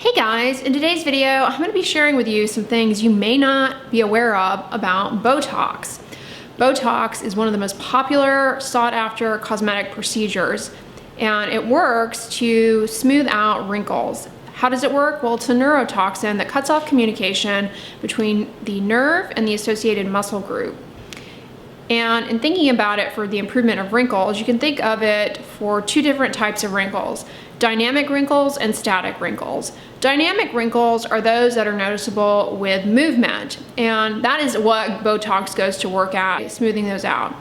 Hey guys, in today's video, I'm going to be sharing with you some things you may not be aware of about Botox. Botox is one of the most popular, sought after cosmetic procedures, and it works to smooth out wrinkles. How does it work? Well, it's a neurotoxin that cuts off communication between the nerve and the associated muscle group. And in thinking about it for the improvement of wrinkles, you can think of it for two different types of wrinkles: dynamic wrinkles and static wrinkles. Dynamic wrinkles are those that are noticeable with movement, and that is what Botox goes to work at, smoothing those out.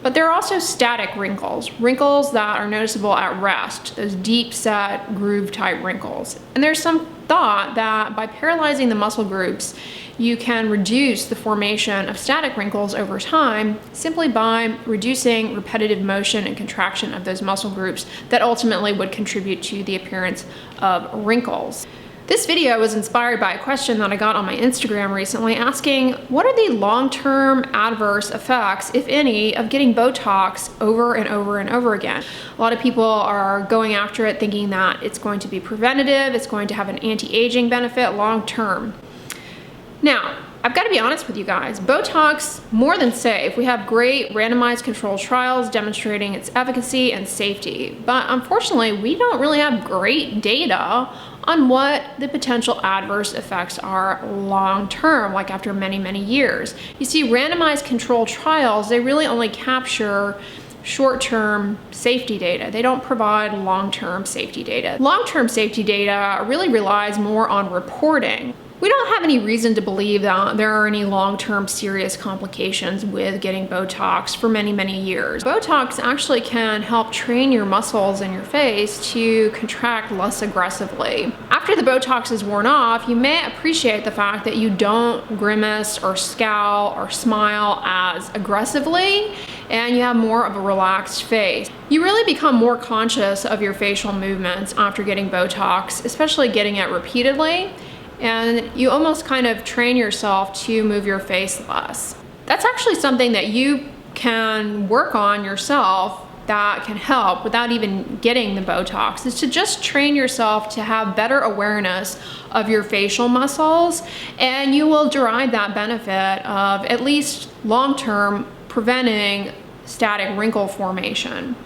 But there are also static wrinkles, wrinkles that are noticeable at rest, those deep set groove type wrinkles. And there's some thought that by paralyzing the muscle groups, you can reduce the formation of static wrinkles over time simply by reducing repetitive motion and contraction of those muscle groups that ultimately would contribute to the appearance of wrinkles. This video was inspired by a question that I got on my Instagram recently asking, what are the long-term adverse effects, if any, of getting Botox over and over and over again? A lot of people are going after it thinking that it's going to be preventative, it's going to have an anti-aging benefit long-term. Now, I've got to be honest with you guys, Botox, more than safe. We have great randomized controlled trials demonstrating its efficacy and safety, but unfortunately, we don't really have great data on what the potential adverse effects are long-term, like after many, many years. You see, randomized controlled trials, they really only capture short-term safety data. They don't provide long-term safety data. Long-term safety data really relies more on reporting. We don't have any reason to believe that there are any long-term serious complications with getting Botox for many, many years. Botox actually can help train your muscles in your face to contract less aggressively. After the Botox is worn off, you may appreciate the fact that you don't grimace or scowl or smile as aggressively, and you have more of a relaxed face. You really become more conscious of your facial movements after getting Botox, especially getting it repeatedly. And you almost kind of train yourself to move your face less. That's actually something that you can work on yourself that can help without even getting the Botox, is to just train yourself to have better awareness of your facial muscles, and you will derive that benefit of at least long-term preventing static wrinkle formation.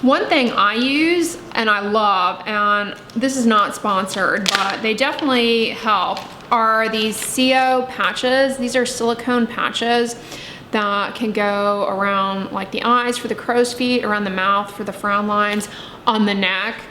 One thing I use and I love, and this is not sponsored, but they definitely help, are these CO patches. These are silicone patches that can go around like the eyes for the crow's feet, around the mouth for the frown lines, on the neck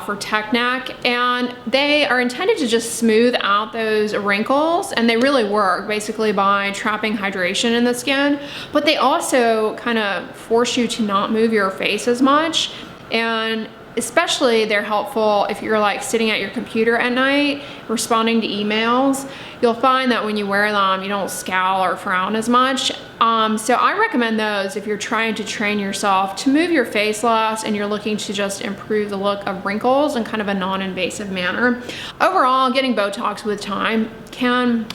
for tech neck, and they are intended to just smooth out those wrinkles, and they really work basically by trapping hydration in the skin, but they also kind of force you to not move your face as much. And especially they're helpful if you're like sitting at your computer at night responding to emails. You'll find that when you wear them, you don't scowl or frown as much. So I recommend those if you're trying to train yourself to move your face less and you're looking to just improve the look of wrinkles in kind of a non-invasive manner. Overall, getting Botox with time can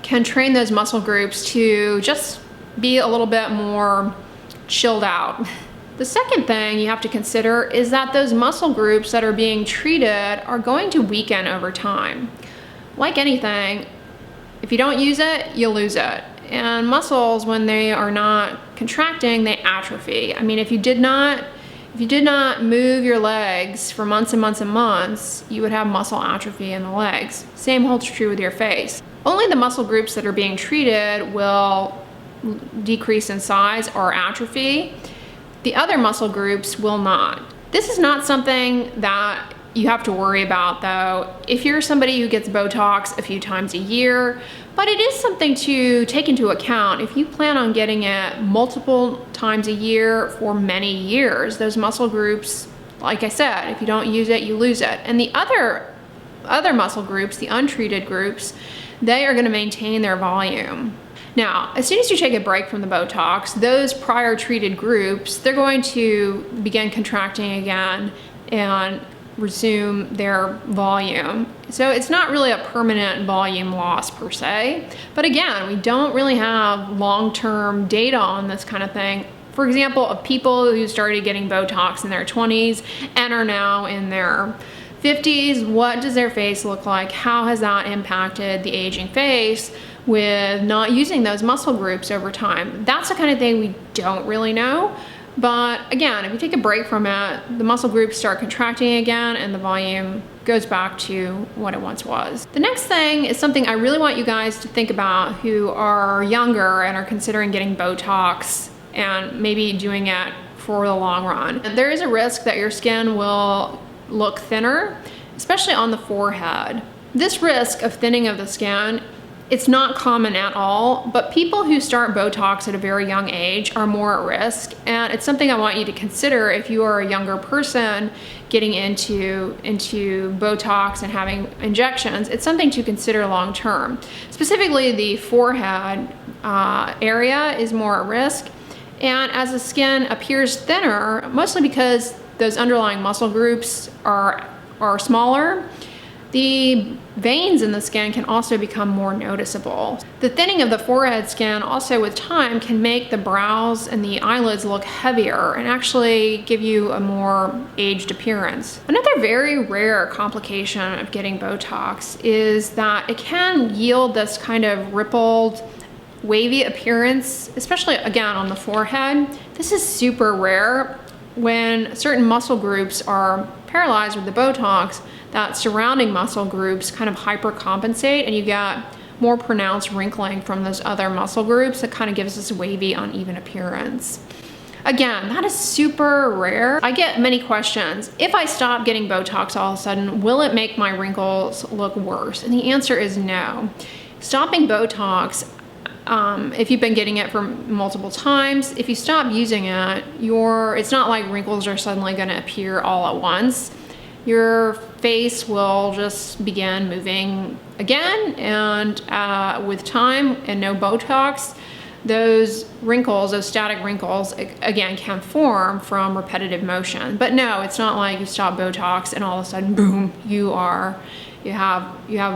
train those muscle groups to just be a little bit more chilled out. The second thing you have to consider is that those muscle groups that are being treated are going to weaken over time. Like anything, if you don't use it, you lose it. And muscles, when they are not contracting, they atrophy. I mean, if you did not move your legs for months and months and months, you would have muscle atrophy in the legs. Same holds true with your face. Only the muscle groups that are being treated will decrease in size or atrophy. The other muscle groups will not. This is not something that you have to worry about though if you're somebody who gets Botox a few times a year, but it is something to take into account if you plan on getting it multiple times a year for many years. Those muscle groups, like I said, if you don't use it, you lose it. And the other muscle groups, the untreated groups, they are going to maintain their volume. Now, as soon as you take a break from the Botox, those prior treated groups, they're going to begin contracting again and resume their volume. So it's not really a permanent volume loss per se. But again, we don't really have long-term data on this kind of thing. For example, of people who started getting Botox in their 20s and are now in their 50s, what does their face look like? How has that impacted the aging face with not using those muscle groups over time? That's the kind of thing we don't really know. But again, if you take a break from it, the muscle groups start contracting again and the volume goes back to what it once was. The next thing is something I really want you guys to think about who are younger and are considering getting Botox and maybe doing it for the long run. And there is a risk that your skin will look thinner, especially on the forehead. This risk of thinning of the skin, it's not common at all, but people who start Botox at a very young age are more at risk, and it's something I want you to consider if you are a younger person getting into Botox and having injections. It's something to consider long term. Specifically, the forehead area is more at risk, and as the skin appears thinner, mostly because those underlying muscle groups are smaller, the veins in the skin can also become more noticeable. The thinning of the forehead skin also with time can make the brows and the eyelids look heavier and actually give you a more aged appearance. Another very rare complication of getting Botox is that it can yield this kind of rippled, wavy appearance, especially again on the forehead. This is super rare. When certain muscle groups are paralyzed with the Botox, that surrounding muscle groups kind of hypercompensate and you get more pronounced wrinkling from those other muscle groups that kind of gives this wavy, uneven appearance. Again, that is super rare. I get many questions. If I stop getting Botox all of a sudden, will it make my wrinkles look worse? And the answer is no. Stopping Botox, if you've been getting it for multiple times, if you stop using it, it's not like wrinkles are suddenly gonna appear all at once. Your face will just begin moving again, and with time and no Botox, those wrinkles, those static wrinkles, again, can form from repetitive motion. But no, it's not like you stop Botox and all of a sudden, boom, you have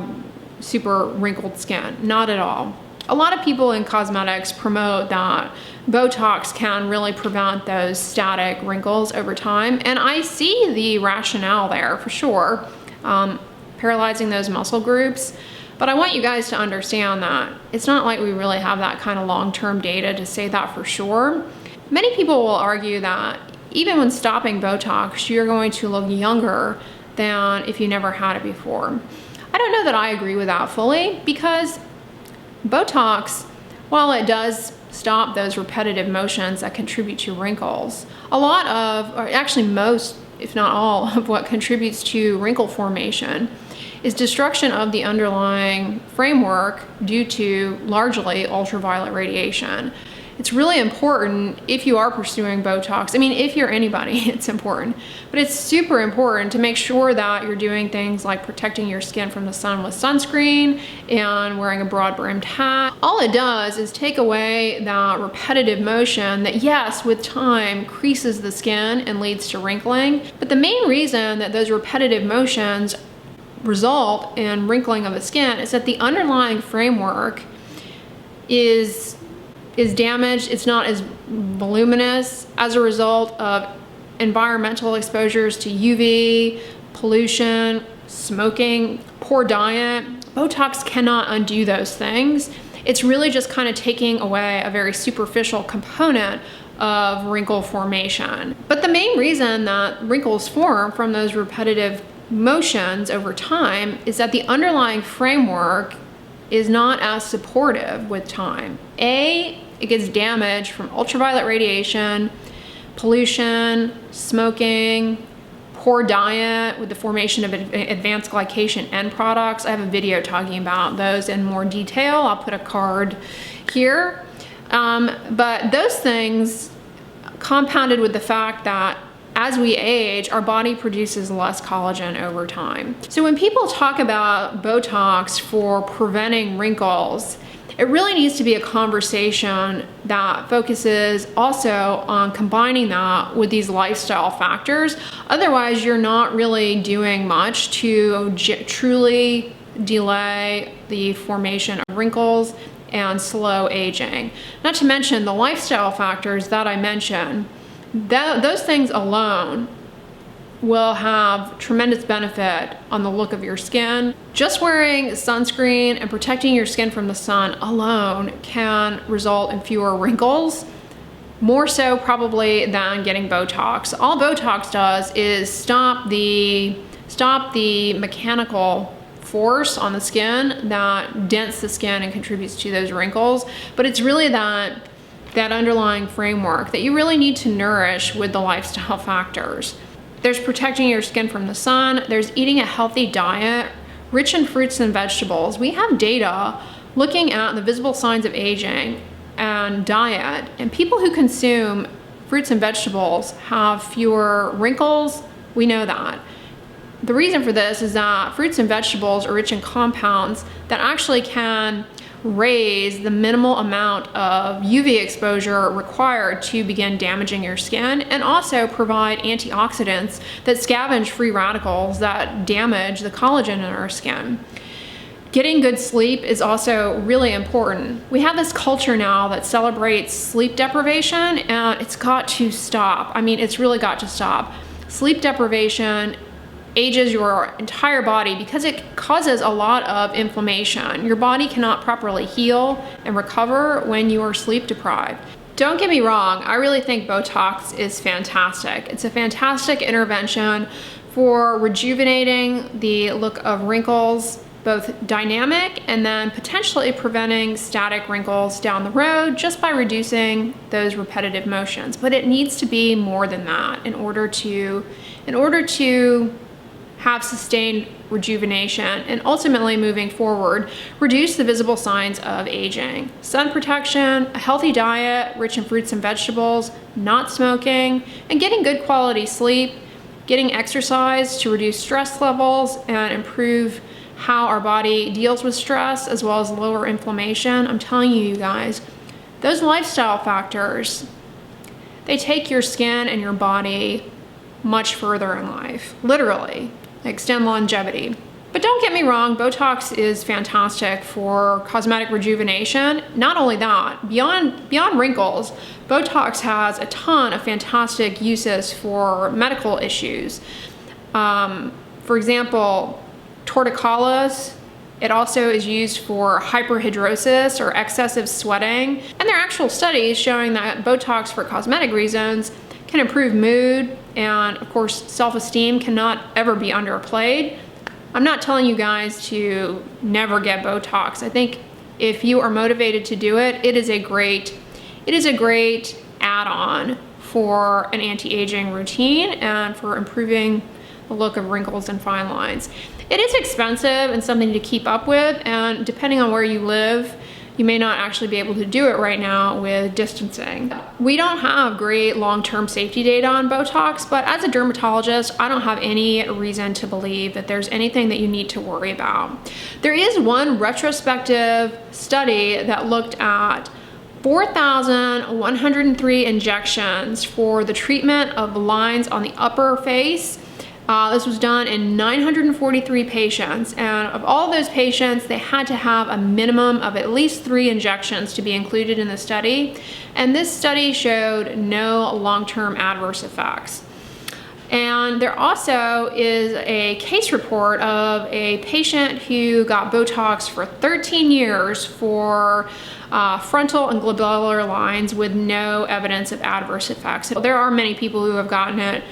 super wrinkled skin. Not at all. A lot of people in cosmetics promote that Botox can really prevent those static wrinkles over time, and I see the rationale there for sure, paralyzing those muscle groups. But I want you guys to understand that it's not like we really have that kind of long-term data to say that for sure. Many people will argue that even when stopping Botox, you're going to look younger than if you never had it before. I don't know that I agree with that fully, because Botox, while it does stop those repetitive motions that contribute to wrinkles, a lot of, or actually most, if not all, of what contributes to wrinkle formation is destruction of the underlying framework due to largely ultraviolet radiation. It's really important if you are pursuing Botox. I mean, if you're anybody, it's important. But it's super important to make sure that you're doing things like protecting your skin from the sun with sunscreen and wearing a broad-brimmed hat. All it does is take away that repetitive motion that, yes, with time creases the skin and leads to wrinkling. But the main reason that those repetitive motions result in wrinkling of the skin is that the underlying framework is damaged. It's not as voluminous as a result of environmental exposures to UV, pollution, smoking, poor diet. Botox cannot undo those things. It's really just kind of taking away a very superficial component of wrinkle formation. But the main reason that wrinkles form from those repetitive motions over time is that the underlying framework is not as supportive with time. It gets damaged from ultraviolet radiation, pollution, smoking, poor diet with the formation of advanced glycation end products. I have a video talking about those in more detail. I'll put a card here. But those things compounded with the fact that as we age, our body produces less collagen over time. So when people talk about Botox for preventing wrinkles, it really needs to be a conversation that focuses also on combining that with these lifestyle factors. Otherwise, you're not really doing much to truly delay the formation of wrinkles and slow aging. Not to mention the lifestyle factors that I mentioned. Those things alone will have tremendous benefit on the look of your skin. Just wearing sunscreen and protecting your skin from the sun alone can result in fewer wrinkles, more so probably than getting Botox. All Botox does is stop the mechanical force on the skin that dents the skin and contributes to those wrinkles, but it's really that underlying framework that you really need to nourish with the lifestyle factors. There's protecting your skin from the sun, there's eating a healthy diet, rich in fruits and vegetables. We have data looking at the visible signs of aging and diet, and people who consume fruits and vegetables have fewer wrinkles. We know that. The reason for this is that fruits and vegetables are rich in compounds that actually can raise the minimal amount of UV exposure required to begin damaging your skin, and also provide antioxidants that scavenge free radicals that damage the collagen in our skin. Getting good sleep is also really important. We have this culture now that celebrates sleep deprivation, and it's got to stop. I mean, it's really got to stop. Sleep deprivation ages your entire body because it causes a lot of inflammation. Your body cannot properly heal and recover when you are sleep deprived. Don't get me wrong, I really think Botox is fantastic. It's a fantastic intervention for rejuvenating the look of wrinkles, both dynamic and then potentially preventing static wrinkles down the road just by reducing those repetitive motions. But it needs to be more than that in order to have sustained rejuvenation and ultimately, moving forward, reduce the visible signs of aging. Sun protection, a healthy diet rich in fruits and vegetables, not smoking, and getting good quality sleep, getting exercise to reduce stress levels and improve how our body deals with stress, as well as lower inflammation. I'm telling you, you guys, those lifestyle factors, they take your skin and your body much further in life, literally. Extend longevity. But don't get me wrong, Botox is fantastic for cosmetic rejuvenation. Not only that, beyond wrinkles, Botox has a ton of fantastic uses for medical issues. For example, torticollis. It also is used for hyperhidrosis or excessive sweating. And there are actual studies showing that Botox for cosmetic reasons can improve mood, and of course self-esteem cannot ever be underplayed. I'm not telling you guys to never get Botox. I think if you are motivated to do it, it is a great add-on for an anti-aging routine and for improving the look of wrinkles and fine lines. It is expensive and something to keep up with, and depending on where you live, you may not actually be able to do it right now with distancing. We don't have great long-term safety data on Botox, but as a dermatologist, I don't have any reason to believe that there's anything that you need to worry about. There is one retrospective study that looked at 4,103 injections for the treatment of lines on the upper face. This was done in 943 patients, and of all those patients, they had to have a minimum of at least 3 injections to be included in the study, and this study showed no long-term adverse effects. And there also is a case report of a patient who got Botox for 13 years for frontal and glabellar lines with no evidence of adverse effects. There are many people who have gotten it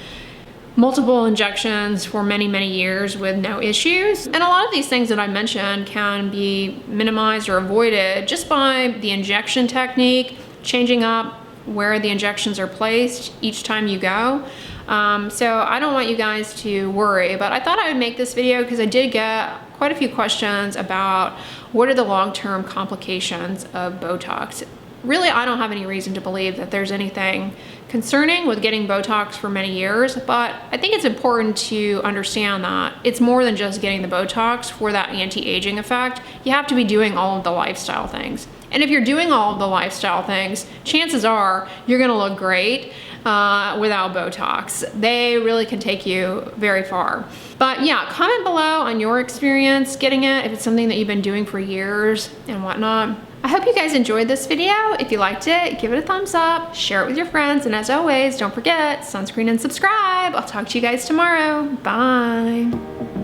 multiple injections for many, many years with no issues. And a lot of these things that I mentioned can be minimized or avoided just by the injection technique, changing up where the injections are placed each time you go. So I don't want you guys to worry, but I thought I would make this video because I did get quite a few questions about what are the long-term complications of Botox. Really, I don't have any reason to believe that there's anything concerning with getting Botox for many years, but I think it's important to understand that it's more than just getting the Botox for that anti-aging effect. You have to be doing all of the lifestyle things. And if you're doing all of the lifestyle things, chances are you're gonna look great without Botox. They really can take you very far. But yeah, comment below on your experience getting it, if it's something that you've been doing for years and whatnot. I hope you guys enjoyed this video. If you liked it, give it a thumbs up, share it with your friends, and as always, don't forget, sunscreen and subscribe. I'll talk to you guys tomorrow. Bye.